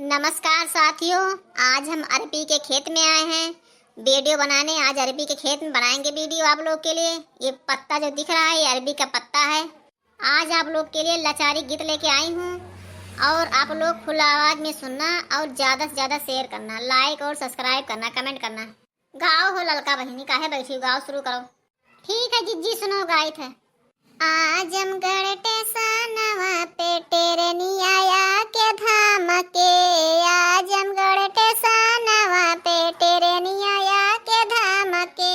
नमस्कार साथियों, आज हम अरबी के खेत में आए हैं वीडियो बनाने। आज अरबी के खेत में बनाएंगे वीडियो आप लोग के लिए। ये पत्ता जो दिख रहा है ये अरबी का पत्ता है। आज आप लोग के लिए लाचारी गीत लेके आई हूँ और आप लोग खुला आवाज में सुनना और ज़्यादा से ज़्यादा शेयर करना, लाइक और सब्सक्राइब करना, कमेंट करना। गाओ हो ललका बहिनी, काहे बैठी हो, गाओ शुरू करो। ठीक है जिज्जी, सुनो गाइत है। आजमगढ़ टेसानवा पे टेरनी आया के धाम के, आजमगढ़ टेसानवा पे टेरनी आया के धाम के।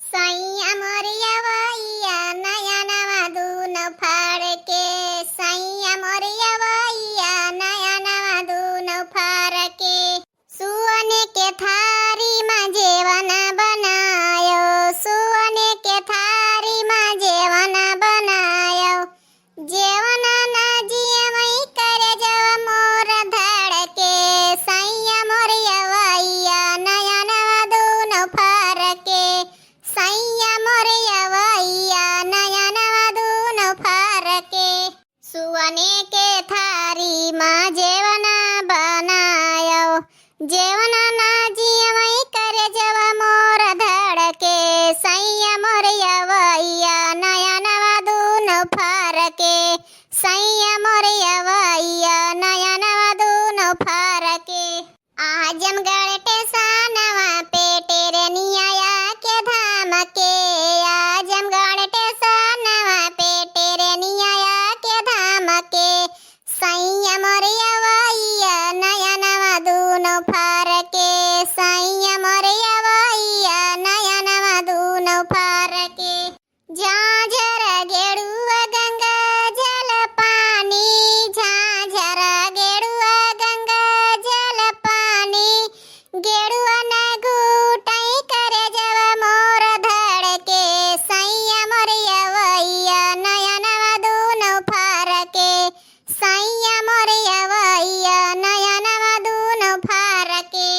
सैया मोरिया वैया नया नवा दून फाड़ के, सैया मोरिया वैया नया नवा दून फाड़ के। सुअने के थारी माँ जेवन बनायो, सुअने के थारी माँ जेवन बनायो। जेवन ना जिया मई करे जव मोर धड़ के, सैया मोरिया वैया नया नवा दून फाड़ के, सैया मोरिया वैया नया नवा दून फाड़ के। सुअने के थारी माँ जेवना बनायो, जेवना ना जिया मई करे जव मोर धड़ के, सैया मोरिया वैया नया नवा दून फाड़ के, सैया मोरिया वैया नया नवा दून फाड़ के। आजमगढ़ टेसानवा पे टेरनी आया के धाम के, आजमगढ़ टेसानवा पे टेरनी आया के धाम के। सैया मोरिया वैया नया नवा दून फाड़ के, सैया मोरिया वैया नया नवा दून फाड़ के। झांझर गेरुआ गंगा जल पानी, झांझर गेरुआ गंगा जल पानी। गेरुआ न घूटाई करे जव मोर धड़ के, सैया मोरिया वैया नया नवा दून फाड़ के, सैया मोरिया वैया नया नवा दून फाड़ के।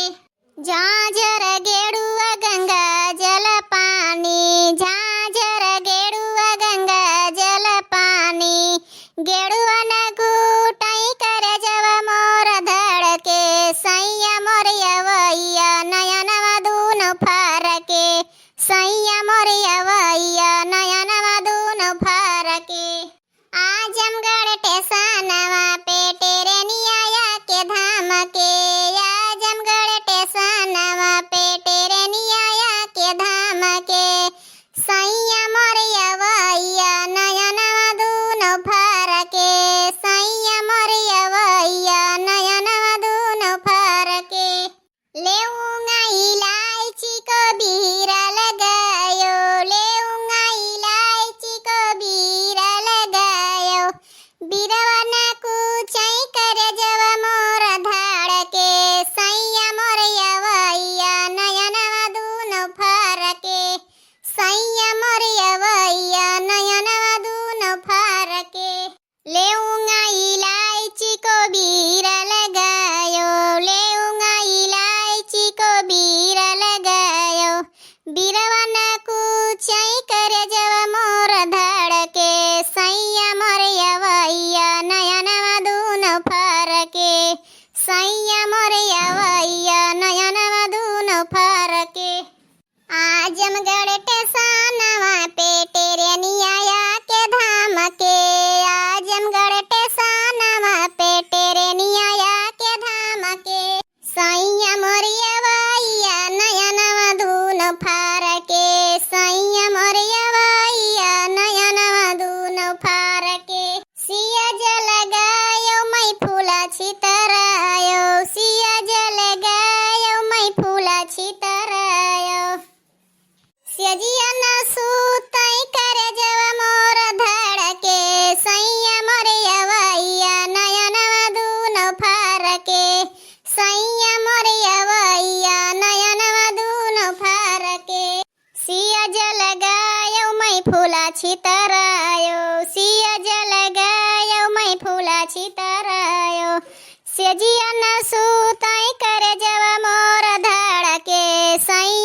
झांझर गेरुआ गंगा जल पानी, झांझर गेरुआ गंगा जल पानी। गेरुआ न घूटाई करे जव मोर धड़ के, सैया मोरिया वैया नया नवा दून फाड़ के, सैया मोरिया वैया नया नवा दून फाड़ के। आजमगढ़ टेसानवा पे टेरनी आया के धाम के, आजमगढ़ टेसानवा पे टेरनी आया के धाम के। सैया मोरिया वैया नया नवा दून फाड़ के, सैया मोरिया वैया नया नवा दून फाड़ के। लेऊंगा इलायची को बीरा लगायो, लेऊंगा इलायची को बीरा लगायो। बीरवा न कुचाई करे जव मोर धाड़ के, सैया मोरिया वैया नया नवा दून फाड़ के, सैया मोरिया वैया नया नवा दून फाड़ के। लेऊंगा इलायची को बीरा लगायो, लेऊंगा इलायची को बीरा लगायो। बीरवा न कुचाई करे जव मोर धड़ के, सैया मोरिया वैया नया नवा दून फाड़ के, सैया मोरिया वैया नया नवा दून फाड़ के। आजमगढ़ टेसानवा पे टेरनी आया के धाम के, आजमगढ़ टेसानवा पे टेरनी आया के धाम के। सैया मोरिया वैया नया नवा दून फाड़ के, सैया मोरिया वैया नया नवा दून फाड़ के। सिया जल गायो मैं फूला छितरायो, सिया जल गायो मैं फूला छितरायो। सजिया न सूताई करे जव मोर धड़ के, सैया मोरिया वैया नया नवा दून फाड़ के, सैया मोरिया वैया नया नवा दून फाड़ के। सिया जल गायो मैं फूला छितरायो, सिया जल गायो मैं फूला छितरायो। सजिया न सूताई करे जव मोर धड़ के, सैया